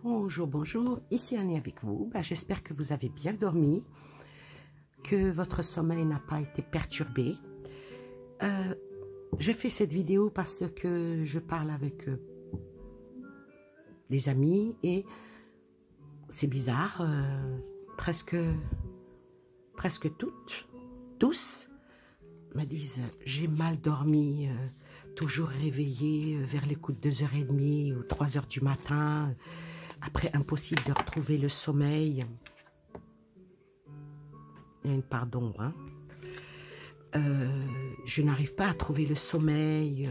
Bonjour, bonjour, ici Annie avec vous. J'espère que vous avez bien dormi, que votre sommeil n'a pas été perturbé. Je fais cette vidéo parce que je parle avec des amis et c'est bizarre, presque tous me disent j'ai mal dormi, toujours réveillée vers les coups de 2h30 ou 3h du matin. Après, impossible de retrouver le sommeil. Il y a une part d'ombre. Hein. Je n'arrive pas à trouver le sommeil.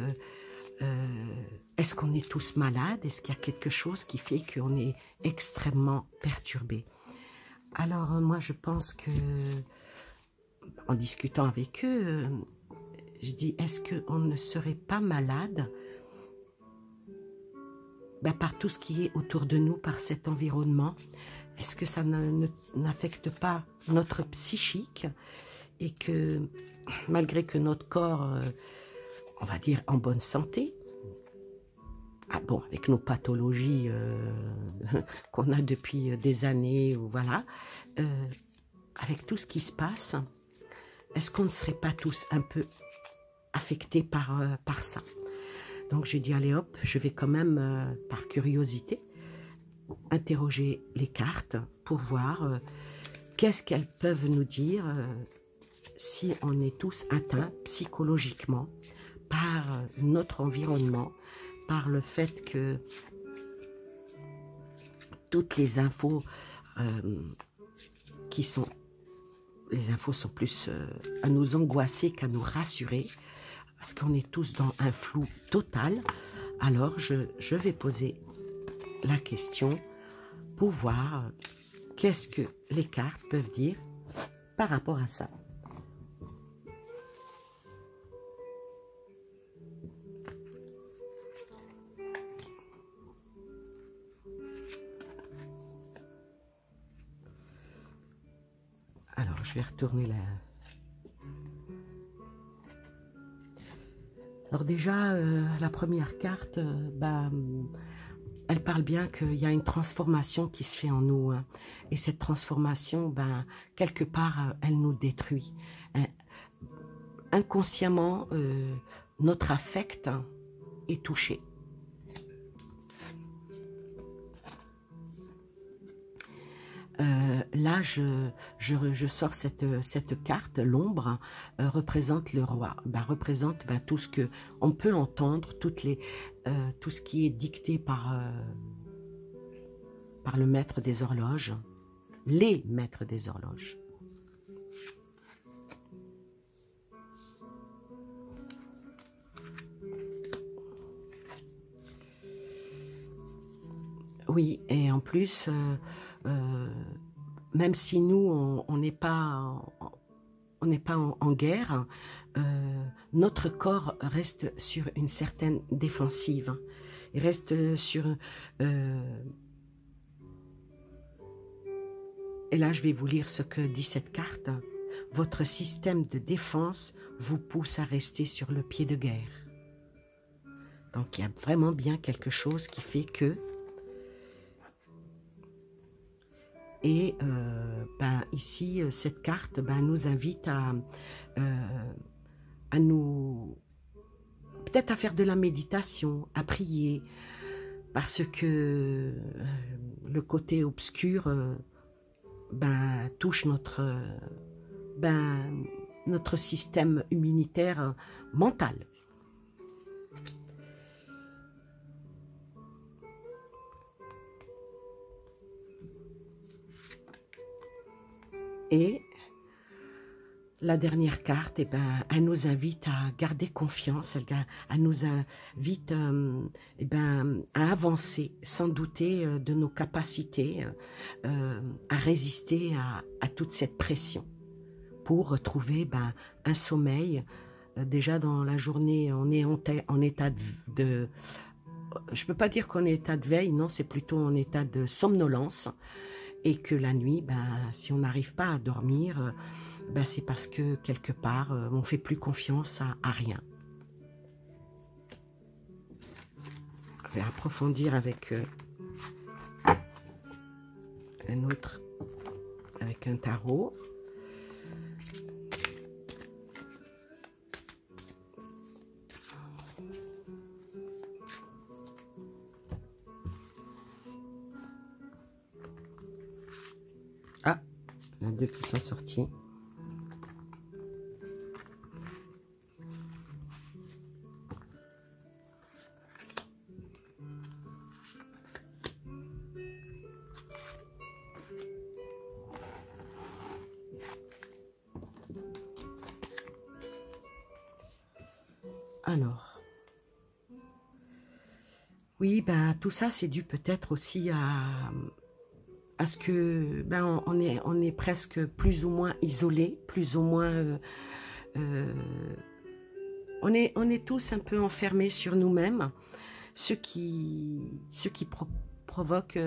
Est-ce qu'on est tous malades? Est-ce qu'il y a quelque chose qui fait qu'on est extrêmement perturbé? Alors, moi, je pense que, en discutant avec eux, je dis, est-ce qu'on ne serait pas malade par tout ce qui est autour de nous, par cet environnement? Est-ce que ça n'affecte pas notre psychique et que malgré que notre corps, on va dire en bonne santé, avec nos pathologies qu'on a depuis des années, ou voilà, avec tout ce qui se passe, est-ce qu'on ne serait pas tous un peu affectés par ça? Donc j'ai dit, allez hop, je vais quand même, par curiosité, interroger les cartes pour voir qu'est-ce qu'elles peuvent nous dire si on est tous atteints psychologiquement par notre environnement, par le fait que toutes les infos les infos sont plus à nous angoisser qu'à nous rassurer, parce qu'on est tous dans un flou total. Alors je vais poser la question pour voir qu'est-ce que les cartes peuvent dire par rapport à ça. Alors, je vais retourner là. Alors déjà, la première carte, elle parle bien qu'il y a une transformation qui se fait en nous. Hein. Et cette transformation, quelque part, elle nous détruit. Inconsciemment, notre affect est touché. Là, je sors cette carte, l'ombre, représente le roi, représente tout ce que on peut entendre, tout ce qui est dicté par le maître des horloges, les maîtres des horloges. Oui, et en plus, même si nous, on n'est pas en guerre, notre corps reste sur une certaine défensive. Il reste sur... et là, je vais vous lire ce que dit cette carte. Votre système de défense vous pousse à rester sur le pied de guerre. Donc, il y a vraiment bien quelque chose qui fait que... Et ici, cette carte nous invite à nous, peut-être à faire de la méditation, à prier, parce que le côté obscur touche notre système immunitaire mental. Et la dernière carte, elle nous invite à garder confiance, elle nous invite à avancer sans douter de nos capacités à résister à toute cette pression pour retrouver un sommeil. Déjà dans la journée, on est en état de... Je ne peux pas dire qu'on est en état de veille, non, c'est plutôt en état de somnolence. Et que la nuit, si on n'arrive pas à dormir, c'est parce que quelque part, on ne fait plus confiance à rien. Je vais approfondir avec un autre avec un tarot. Ah, il y en a deux qui sont sortis. Alors, oui, ben tout ça c'est dû peut-être aussi à ce que ben on est presque plus ou moins isolé, plus ou moins euh, on est tous un peu enfermés sur nous-mêmes, ce qui provoque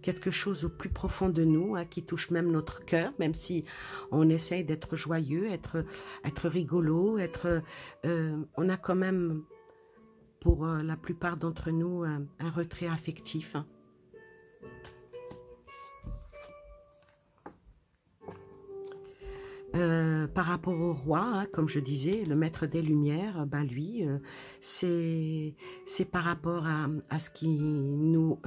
quelque chose au plus profond de nous, hein, qui touche même notre cœur, même si on essaye d'être joyeux, être rigolo, on a quand même, pour la plupart d'entre nous, un retrait affectif. Hein. Par rapport au roi, hein, comme je disais, le maître des Lumières, ben lui, c'est par rapport à ce qui nous,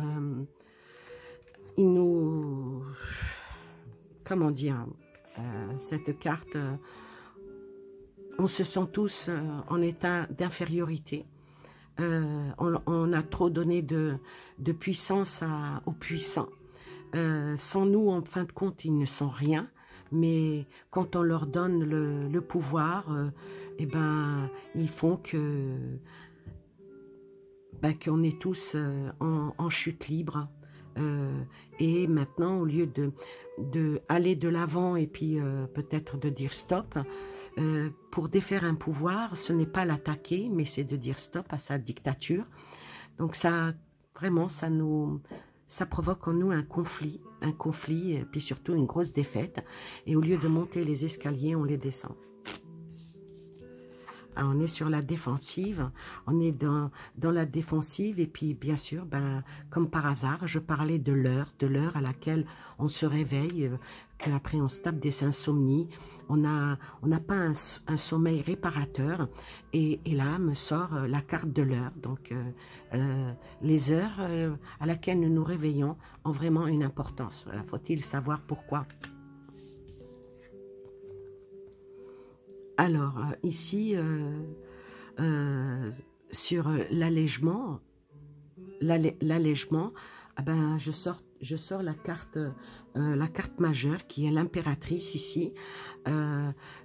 comment dire, cette carte, on se sent tous en état d'infériorité. On a trop donné de puissance aux puissants. Sans nous, en fin de compte, ils ne sont rien. Mais quand on leur donne le pouvoir, eh ben, ils font qu'on est tous en chute libre. Et maintenant, au lieu de aller de l'avant et puis peut-être de dire stop, pour défaire un pouvoir, ce n'est pas l'attaquer, mais c'est de dire stop à sa dictature. Donc ça, vraiment, ça provoque en nous un conflit, et puis surtout une grosse défaite. Et au lieu de monter les escaliers, on les descend. Alors, on est sur la défensive, on est dans la défensive, et puis bien sûr, ben, comme par hasard, je parlais de l'heure à laquelle on se réveille, qu'après on se tape des insomnies, on n'a pas un sommeil réparateur, et là me sort la carte de l'heure. Donc les heures à laquelle nous nous réveillons ont vraiment une importance. Faut-il savoir pourquoi? Alors, ici, sur l'allègement, ah ben, je sors la carte majeure qui est l'impératrice ici,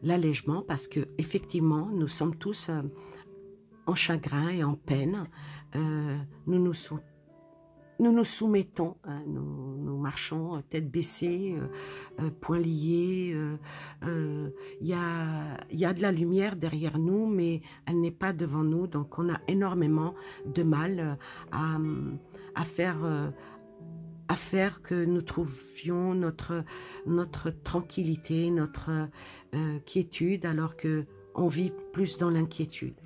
l'allègement, parce que effectivement, nous sommes tous en chagrin et en peine. Nous nous soumettons, hein, nous marchons tête baissée, poings liés. Il y a de la lumière derrière nous, mais elle n'est pas devant nous. Donc on a énormément de mal à faire que nous trouvions notre tranquillité, notre quiétude, alors qu'on vit plus dans l'inquiétude.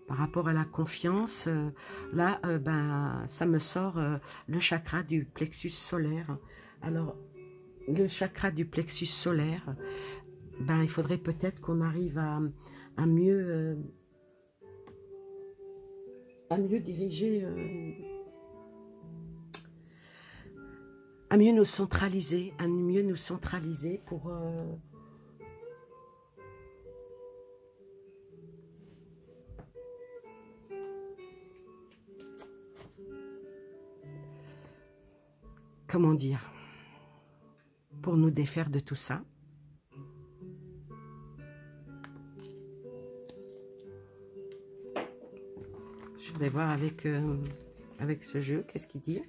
Par rapport à la confiance, là, ben, ça me sort le chakra du plexus solaire. Alors, le chakra du plexus solaire, ben, il faudrait peut-être qu'on arrive à mieux diriger, à mieux nous centraliser, pour... comment dire, pour nous défaire de tout ça. Je vais voir avec ce jeu, qu'est-ce qu'il dit.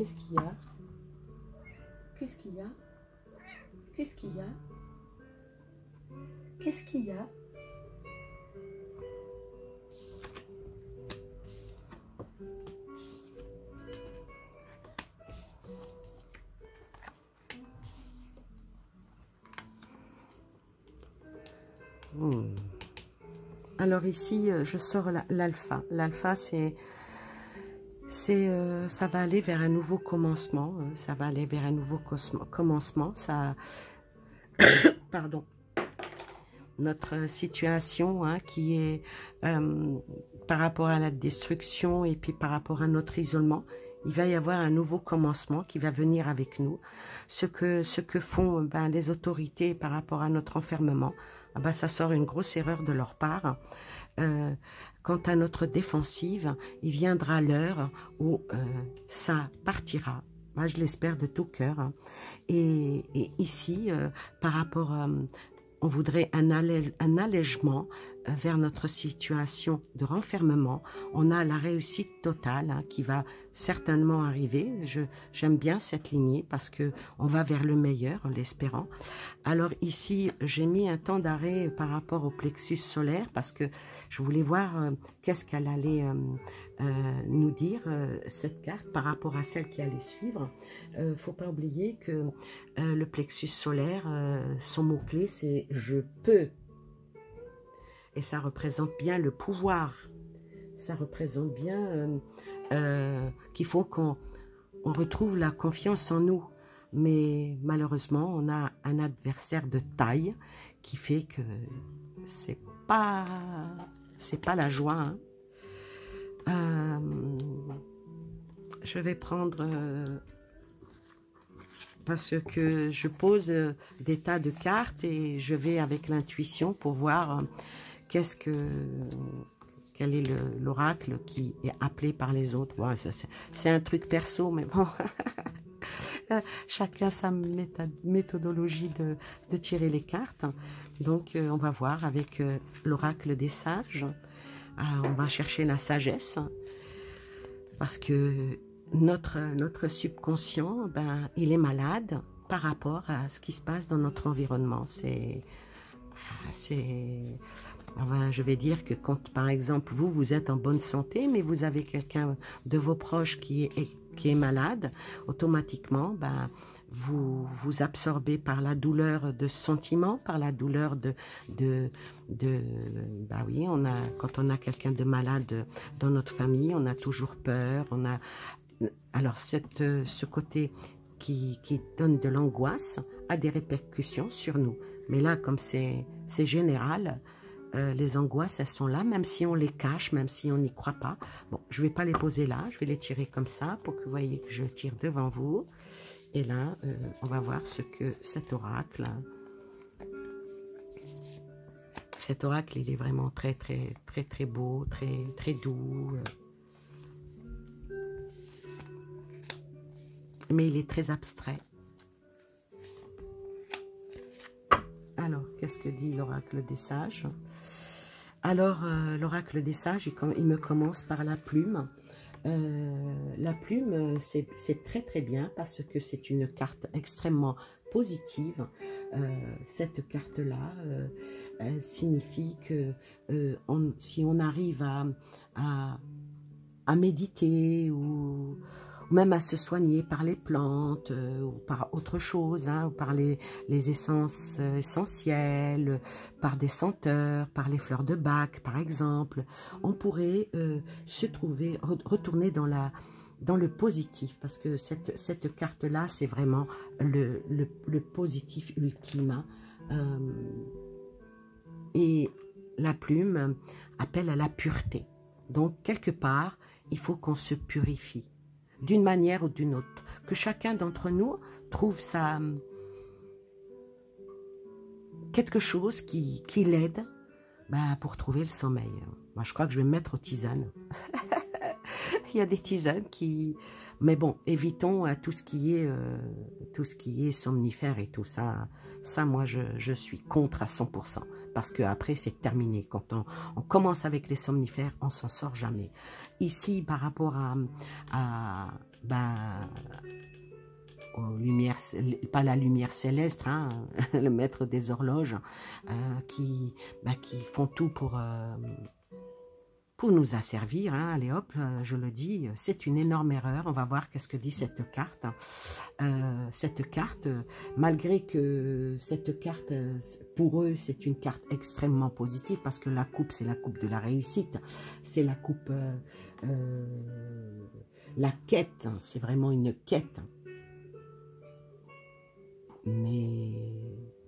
Qu'est-ce qu'il y a? Qu'est-ce qu'il y a? Qu'est-ce qu'il y a? Qu'est-ce qu'il y a? Alors ici, je sors l'alpha. L'alpha, ça va aller vers un nouveau commencement. Ça va aller vers un nouveau commencement. Ça, pardon. Notre situation qui est par rapport à la destruction et puis par rapport à notre isolement, il va y avoir un nouveau commencement qui va venir avec nous. Ce que font les autorités par rapport à notre enfermement, ça sort une grosse erreur de leur part. Quant à notre défensive, il viendra l'heure où ça partira. Moi, je l'espère de tout cœur. Et ici, par rapport on voudrait un allègement vers notre situation de renfermement. On a la réussite totale qui va certainement arriver. J'aime bien cette lignée parce que on va vers le meilleur en l'espérant. Alors ici, j'ai mis un temps d'arrêt par rapport au plexus solaire parce que je voulais voir qu'est-ce qu'elle allait nous dire, cette carte, par rapport à celle qui allait suivre. Faut pas oublier que le plexus solaire, son mot-clé, c'est « je peux ». Et ça représente bien le pouvoir. Ça représente bien qu'il faut qu'on retrouve la confiance en nous. Mais malheureusement, on a un adversaire de taille qui fait que c'est pas la joie. Je vais prendre... parce que je pose des tas de cartes et je vais avec l'intuition pour voir quel est l'oracle qui est appelé par les autres. Ouais, c'est un truc perso, mais bon, chacun sa méthodologie de tirer les cartes. Donc, on va voir avec l'oracle des sages. On va chercher la sagesse parce que notre subconscient, il est malade par rapport à ce qui se passe dans notre environnement. Je vais dire que quand, par exemple, vous êtes en bonne santé, mais vous avez quelqu'un de vos proches qui est malade, automatiquement, vous absorbez par la douleur de sentiment, par la douleur oui, quand on a quelqu'un de malade dans notre famille, on a toujours peur, alors ce côté qui donne de l'angoisse a des répercussions sur nous. Mais là, comme c'est général, les angoisses, elles sont là, même si on les cache, même si on n'y croit pas. Bon, je ne vais pas les poser là, je vais les tirer comme ça pour que vous voyez que je tire devant vous. Et là, on va voir ce que cet oracle... Cet oracle, il est vraiment très, très, très, très beau, très, très doux. Mais il est très abstrait. Alors, qu'est-ce que dit l'oracle des sages? Alors, l'oracle des sages, il me commence par la plume. La plume, c'est très très bien parce que c'est une carte extrêmement positive. Cette carte-là, elle signifie que si on arrive à méditer ou même à se soigner par les plantes ou par autre chose, ou par les essences essentielles, par des senteurs, par les fleurs de Bach, par exemple, on pourrait retourner dans le positif, parce que cette carte-là, c'est vraiment le positif ultime. Et la plume appelle à la pureté. Donc, quelque part, il faut qu'on se purifie, d'une manière ou d'une autre. Que chacun d'entre nous trouve quelque chose qui l'aide pour trouver le sommeil. Moi, je crois que je vais me mettre aux tisanes. Il y a des tisanes qui... Mais bon, évitons tout ce qui est somnifère et tout ça. Ça, moi, je suis contre à 100%. parce que après c'est terminé. Quand on commence avec les somnifères, on s'en sort jamais. Ici, par rapport ben, aux lumières, pas la lumière céleste, hein, le maître des horloges, qui font tout pour nous asservir, hein. Allez hop, je le dis, c'est une énorme erreur. On va voir qu'est-ce que dit cette carte. Cette carte, malgré que cette carte, pour eux, c'est une carte extrêmement positive, parce que la coupe, c'est la coupe de la réussite. C'est la coupe, la quête, c'est vraiment une quête. Mais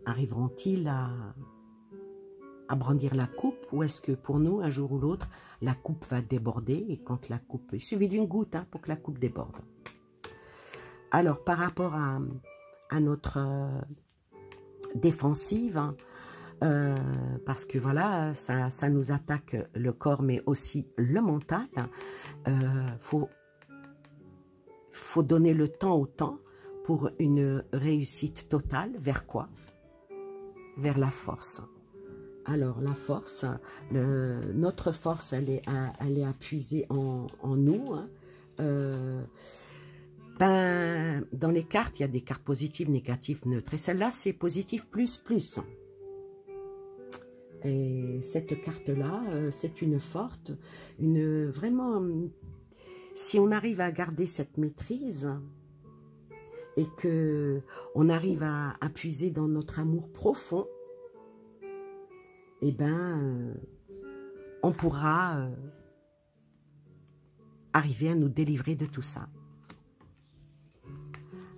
arriveront-ils à brandir la coupe, ou est-ce que pour nous, un jour ou l'autre, la coupe va déborder, et quand la coupe, il suffit d'une goutte, hein, pour que la coupe déborde. Alors, par rapport à notre défensive, hein, parce que voilà, ça nous attaque le corps, mais aussi le mental, faut donner le temps au temps pour une réussite totale. Vers quoi? Vers la force. Alors, la force, notre force, elle est puiser en nous. Hein. Dans les cartes, il y a des cartes positives, négatives, neutres. Et celle-là, c'est positif plus, plus. Et cette carte-là, c'est une forte, vraiment, si on arrive à garder cette maîtrise et que on arrive à puiser dans notre amour profond, eh ben, on pourra arriver à nous délivrer de tout ça.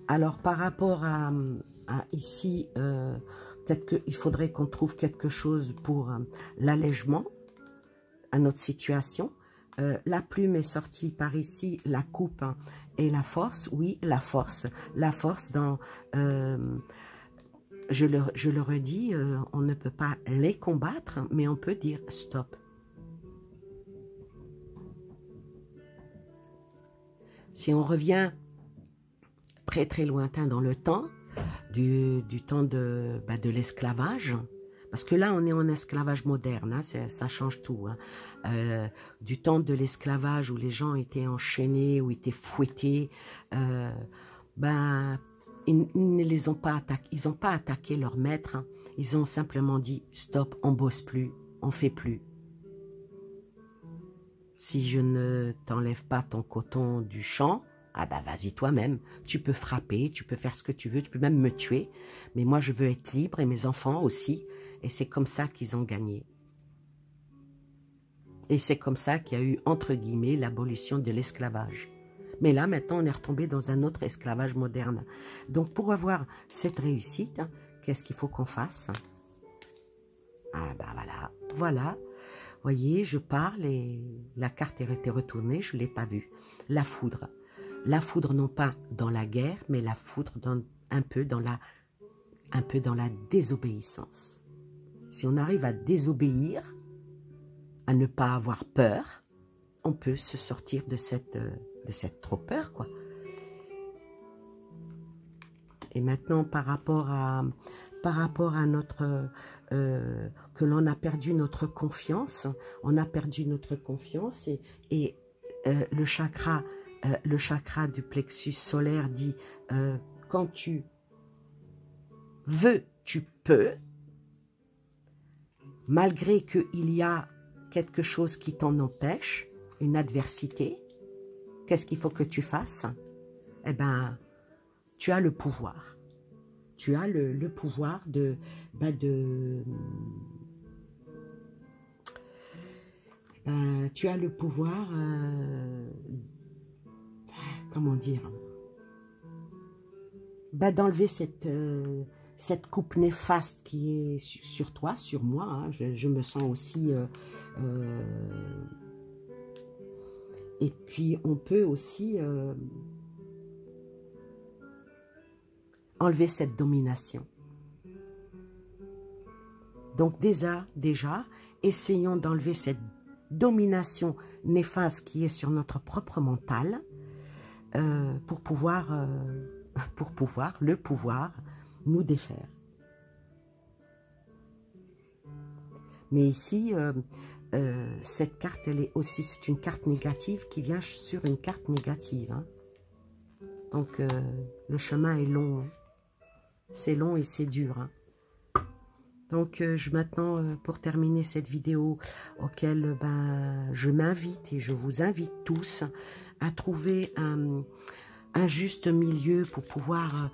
Alors, par rapport à ici, peut-être qu'il faudrait qu'on trouve quelque chose pour l'allègement à notre situation. La plume est sortie par ici, la coupe, hein, et la force. Oui, la force. La force dans... je le redis, on ne peut pas les combattre, mais on peut dire stop. Si on revient très très lointain dans le temps, du temps de l'esclavage, parce que là on est en esclavage moderne, hein, ça change tout. Hein. Du temps de l'esclavage où les gens étaient enchaînés, où étaient fouettés, ils ne les ont pas attaqués, ils n'ont pas attaqué leur maître, hein. Ils ont simplement dit stop, on bosse plus, on fait plus. Si je ne t'enlève pas ton coton du champ, ah bah vas-y toi-même, tu peux frapper, tu peux faire ce que tu veux, tu peux même me tuer, mais moi je veux être libre et mes enfants aussi, et c'est comme ça qu'ils ont gagné. Et c'est comme ça qu'il y a eu, entre guillemets, l'abolition de l'esclavage. Mais là, maintenant, on est retombé dans un autre esclavage moderne. Donc, pour avoir cette réussite, qu'est-ce qu'il faut qu'on fasse? Ah bah voilà, voilà. Voyez, je parle et la carte a été retournée, je ne l'ai pas vue. La foudre. La foudre, non pas dans la guerre, mais la foudre un peu dans la désobéissance. Si on arrive à désobéir, à ne pas avoir peur, on peut se sortir de cette trop peur, quoi. Et maintenant, par rapport à notre... que l'on a perdu notre confiance, on a perdu notre confiance et le chakra du plexus solaire dit quand tu veux, tu peux, malgré qu'il y a quelque chose qui t'en empêche, une adversité, qu'est-ce qu'il faut que tu fasses? Eh bien, tu as le pouvoir. Tu as le pouvoir tu as le pouvoir, comment dire, d'enlever cette coupe néfaste qui est sur toi, sur moi. Hein. Je me sens aussi... et puis, on peut aussi enlever cette domination. Donc, déjà essayons d'enlever cette domination néfaste qui est sur notre propre mental pour pouvoir nous défaire. Mais ici, cette carte, elle est aussi, c'est une carte négative qui vient sur une carte négative. Hein. Donc, le chemin est long. Hein. C'est long et c'est dur. Hein. Donc, maintenant, pour terminer cette vidéo, auquel je m'invite et je vous invite tous à trouver un juste milieu pour pouvoir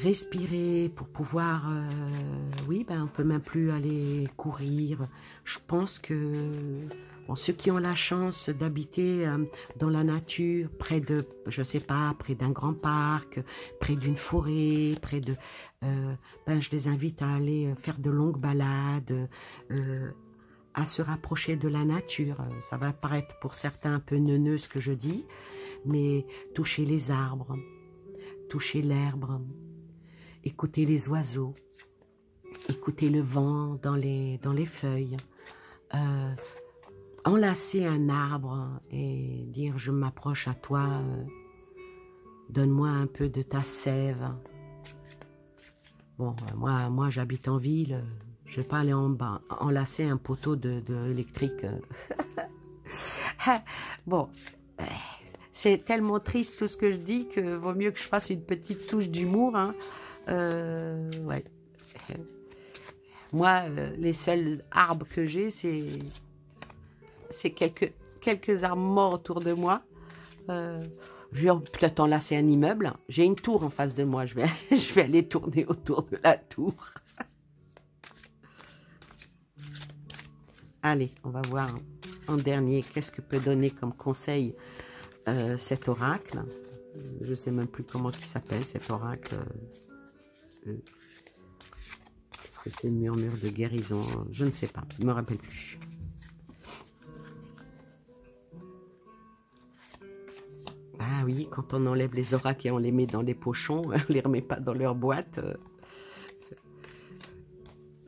respirer, pour pouvoir... oui, on peut même plus aller courir. Je pense que bon, ceux qui ont la chance d'habiter dans la nature, près de, je sais pas, près d'un grand parc, près d'une forêt, près de... je les invite à aller faire de longues balades, à se rapprocher de la nature. Ça va paraître pour certains un peu neuneux ce que je dis, mais toucher les arbres, toucher l'herbe, écouter les oiseaux, écouter le vent dans les feuilles, enlacer un arbre et dire je m'approche à toi, donne-moi un peu de ta sève. Bon, moi j'habite en ville, je vais pas aller en bas, enlacer un poteau électrique. Bon, c'est tellement triste tout ce que je dis que vaut mieux que je fasse une petite touche d'humour. Hein. Ouais. Moi, les seuls arbres que j'ai, c'est quelques arbres morts autour de moi. Je vais peut-être enlacer un immeuble. J'ai une tour en face de moi. Je vais aller tourner autour de la tour. Allez, on va voir en dernier qu'est-ce que peut donner comme conseil cet oracle. Je ne sais même plus comment il s'appelle cet oracle. Est-ce que c'est le murmure de guérison? Je ne sais pas, je ne me rappelle plus. Ah oui, quand on enlève les oracles et on les met dans les pochons, on ne les remet pas dans leur boîte.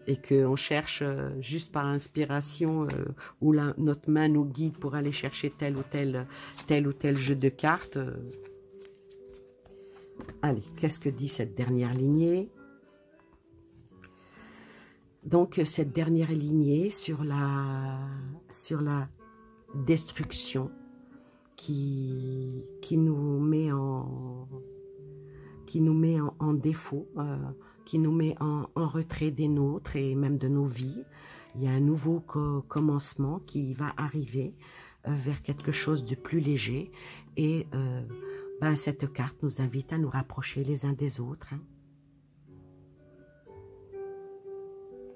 Et qu'on cherche juste par inspiration où notre main nous guide pour aller chercher tel ou tel jeu de cartes. Allez, qu'est-ce que dit cette dernière lignée? Donc, cette dernière lignée sur la destruction qui nous met en défaut, qui nous met en retrait des nôtres et même de nos vies. Il y a un nouveau commencement qui va arriver vers quelque chose de plus léger. Et cette carte nous invite à nous rapprocher les uns des autres. Hein.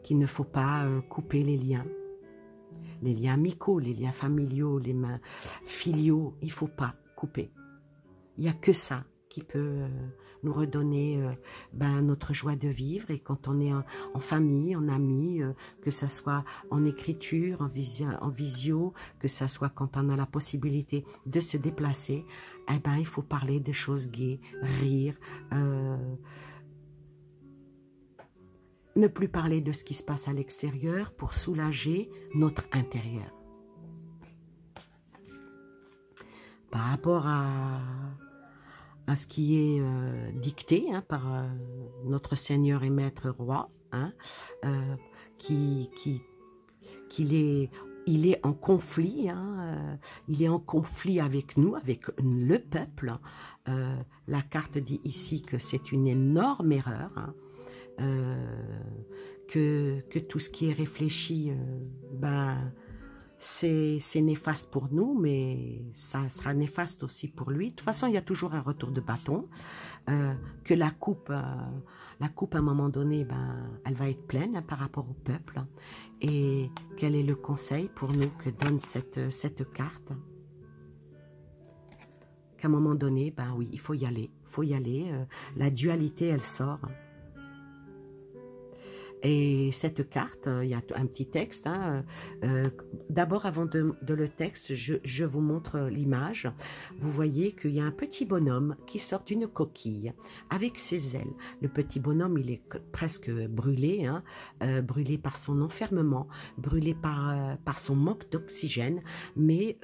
Qu'il ne faut pas couper les liens amicaux, les liens familiaux, les liens filiaux. Il ne faut pas couper. Il n'y a que ça qui peut nous redonner notre joie de vivre. Et quand on est en famille, en amis, que ça soit en écriture, en visio, que ça soit quand on a la possibilité de se déplacer, il faut parler des choses gaies, rire, ne plus parler de ce qui se passe à l'extérieur pour soulager notre intérieur. Par rapport à ce qui est dicté par notre Seigneur et Maître Roi, hein, il est en conflit, hein, il est en conflit avec nous, avec le peuple. La carte dit ici que c'est une énorme erreur, hein, que tout ce qui est réfléchi, c'est néfaste pour nous, mais ça sera néfaste aussi pour lui. De toute façon, il y a toujours un retour de bâton, que la coupe, à un moment donné, elle va être pleine, hein, par rapport au peuple. Et quel est le conseil pour nous que donne cette carte? Qu'à un moment donné, oui, il faut y aller. La dualité, elle sort. Et cette carte, il y a un petit texte. Hein, d'abord, avant de le texte, je vous montre l'image. Vous voyez qu'il y a un petit bonhomme qui sort d'une coquille avec ses ailes. Le petit bonhomme, il est presque brûlé, hein, brûlé par son enfermement, brûlé par son manque d'oxygène. Mais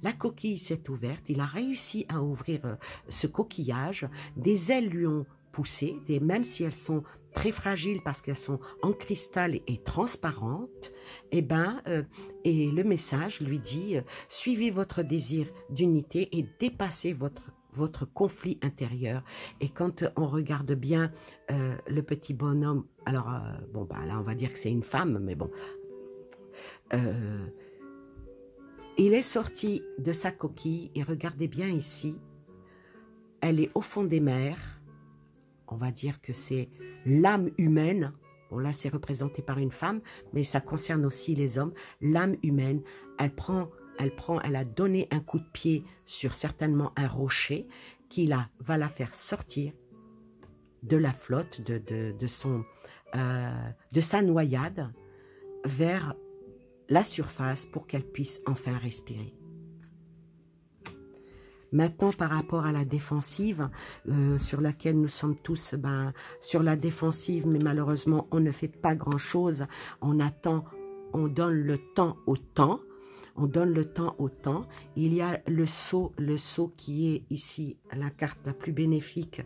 la coquille s'est ouverte. Il a réussi à ouvrir ce coquillage. Des ailes lui ont pousser, même si elles sont très fragiles parce qu'elles sont en cristal et transparentes, et le message lui dit suivez votre désir d'unité et dépassez votre conflit intérieur. Et quand on regarde bien le petit bonhomme, alors là on va dire que c'est une femme, mais bon, il est sorti de sa coquille et regardez bien ici, elle est au fond des mers. On va dire que c'est l'âme humaine. Bon, là, c'est représenté par une femme, mais ça concerne aussi les hommes. L'âme humaine, elle a donné un coup de pied sur certainement un rocher qui va la faire sortir de la flotte, de sa noyade vers la surface pour qu'elle puisse enfin respirer. Maintenant, par rapport à la défensive, sur laquelle nous sommes tous sur la défensive, mais malheureusement, on ne fait pas grand-chose. On attend, on donne le temps au temps. On donne le temps au temps. Il y a le sceau qui est ici la carte la plus bénéfique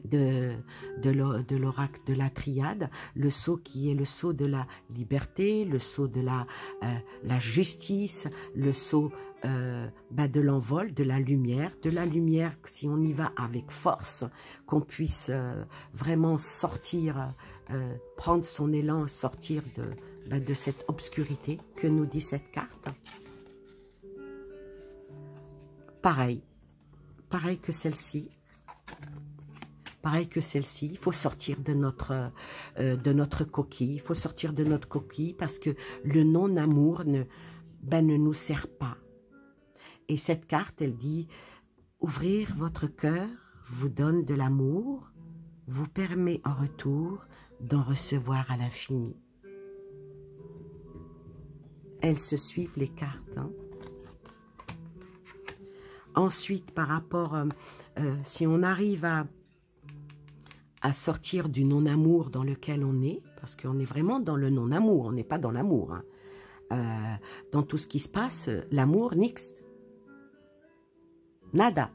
de l'oracle de la triade, le sceau qui est le sceau de la liberté, le sceau de la justice, le sceau de l'envol, de la lumière, si on y va avec force, qu'on puisse vraiment sortir, prendre son élan, sortir de cette obscurité que nous dit cette carte. Pareil que celle-ci. Pareil que celle-ci, il faut sortir de notre coquille. Il faut sortir de notre coquille parce que le non-amour ne nous sert pas. Et cette carte, elle dit, ouvrir votre cœur vous donne de l'amour, vous permet en retour d'en recevoir à l'infini. Elles se suivent les cartes. Hein. Ensuite, par rapport, si on arrive à sortir du non-amour dans lequel on est, parce qu'on est vraiment dans le non-amour, on n'est pas dans l'amour. Hein. Dans tout ce qui se passe, l'amour, nix. Nada.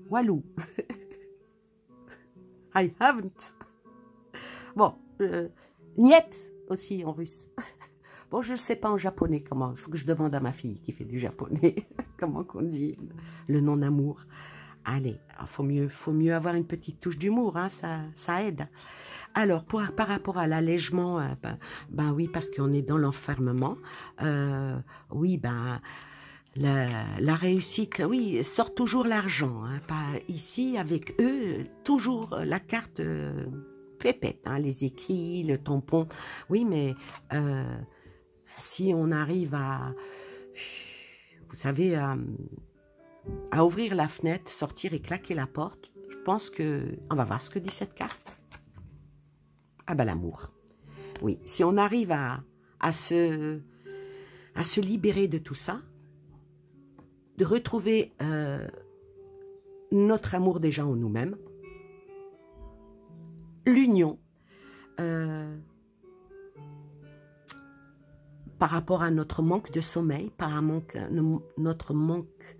Walou. I haven't. Bon, niet aussi en russe. Bon, je ne sais pas en japonais comment. Il faut que je demande à ma fille qui fait du japonais comment qu'on dit le non-amour. Allez, il faut mieux avoir une petite touche d'humour, hein, ça aide. Alors, par rapport à l'allègement, oui, parce qu'on est dans l'enfermement, oui, la réussite, oui, sort toujours l'argent. Hein, ici, avec eux, toujours la carte pépette, hein, les écrits, le tampon. Oui, mais si on arrive vous savez, à ouvrir la fenêtre, sortir et claquer la porte, je pense que... On va voir ce que dit cette carte. Ah l'amour. Oui, si on arrive à se libérer de tout ça, de retrouver notre amour déjà en nous-mêmes, l'union, par rapport à notre manque de sommeil, notre manque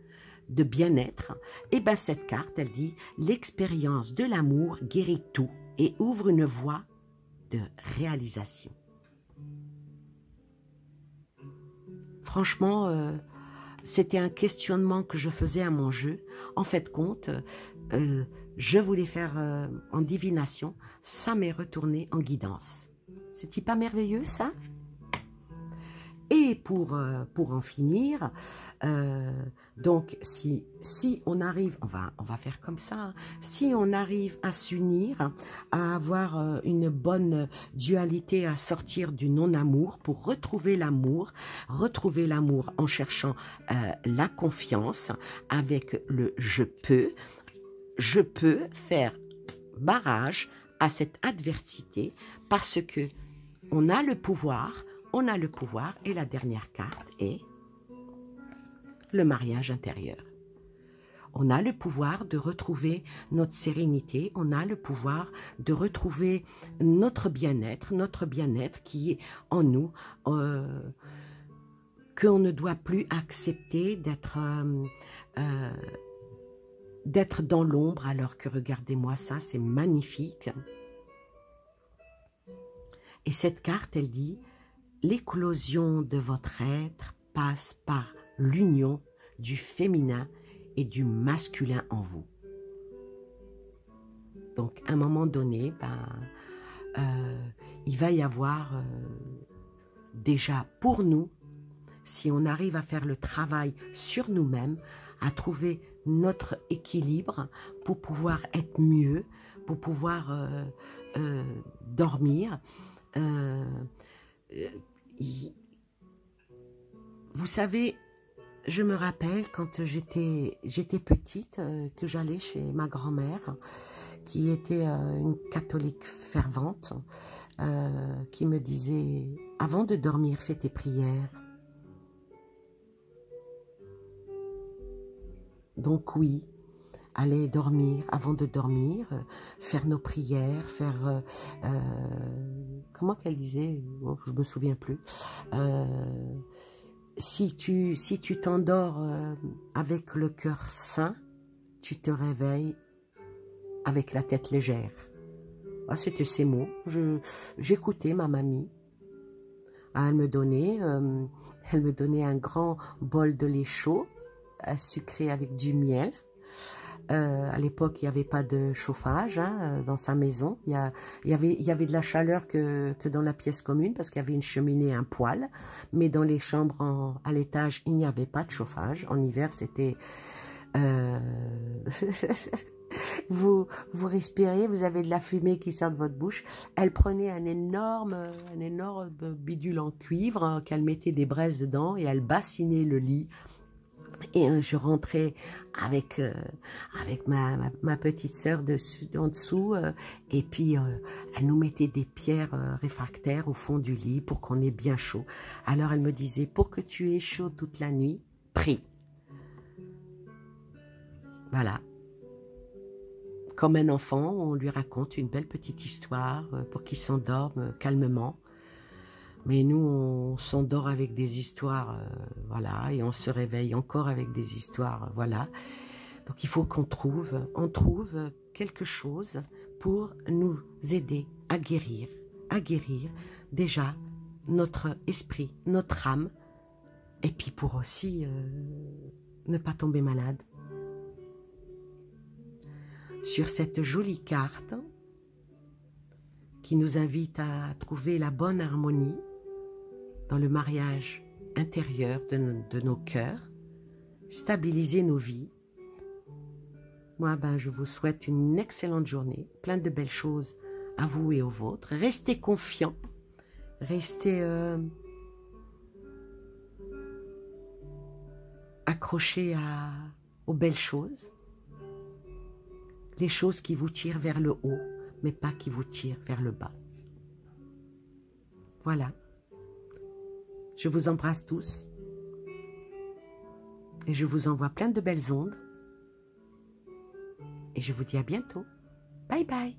de bien-être, et cette carte, elle dit « L'expérience de l'amour guérit tout et ouvre une voie de réalisation. » Franchement, c'était un questionnement que je faisais à mon jeu. En fait, compte, je voulais faire en divination, ça m'est retourné en guidance. C'est-il pas merveilleux, ça? Et pour en finir, donc si on arrive, on va faire comme ça, hein, si on arrive à s'unir, à avoir une bonne dualité, à sortir du non-amour pour retrouver l'amour en cherchant la confiance avec le je peux faire barrage à cette adversité parce que on a le pouvoir et la dernière carte est le mariage intérieur. On a le pouvoir de retrouver notre sérénité, on a le pouvoir de retrouver notre bien-être qui est en nous, qu'on ne doit plus accepter d'être d'être dans l'ombre alors que regardez-moi ça, c'est magnifique. Et cette carte, elle dit, l'éclosion de votre être passe par l'union du féminin et du masculin en vous. Donc, à un moment donné, il va y avoir déjà pour nous, si on arrive à faire le travail sur nous-mêmes, à trouver notre équilibre pour pouvoir être mieux, pour pouvoir dormir. Vous savez, je me rappelle quand j'étais petite, que j'allais chez ma grand-mère, qui était une catholique fervente, qui me disait, avant de dormir, fais tes prières. Donc oui, aller dormir, avant de dormir, faire nos prières, faire... comment qu'elle disait, oh, je ne me souviens plus. Si tu t'endors avec le cœur sain, tu te réveilles avec la tête légère. Ah, c'était ces mots. J'écoutais ma mamie. Ah, elle me donnait un grand bol de lait chaud, sucré avec du miel. À l'époque, il n'y avait pas de chauffage dans sa maison. Il y avait de la chaleur que dans la pièce commune parce qu'il y avait une cheminée, un poêle. Mais dans les chambres à l'étage, il n'y avait pas de chauffage. En hiver, c'était... vous respirez, vous avez de la fumée qui sort de votre bouche. Elle prenait un énorme bidule en cuivre qu'elle mettait des braises dedans et elle bassinait le lit. Et je rentrais avec ma petite sœur en dessous et puis elle nous mettait des pierres réfractaires au fond du lit pour qu'on ait bien chaud. Alors elle me disait, pour que tu aies chaud toute la nuit, prie. Voilà. Comme un enfant, on lui raconte une belle petite histoire pour qu'il s'endorme calmement. Mais nous, on s'endort avec des histoires, voilà, et on se réveille encore avec des histoires, voilà. Donc il faut qu'on trouve quelque chose pour nous aider à guérir déjà notre esprit, notre âme, et puis pour aussi ne pas tomber malade. Sur cette jolie carte qui nous invite à trouver la bonne harmonie dans le mariage intérieur de nos cœurs, stabiliser nos vies. Moi, je vous souhaite une excellente journée, plein de belles choses à vous et aux vôtres. Restez confiants, restez accrochés aux belles choses, les choses qui vous tirent vers le haut, mais pas qui vous tirent vers le bas. Voilà. Je vous embrasse tous et je vous envoie plein de belles ondes et je vous dis à bientôt. Bye bye.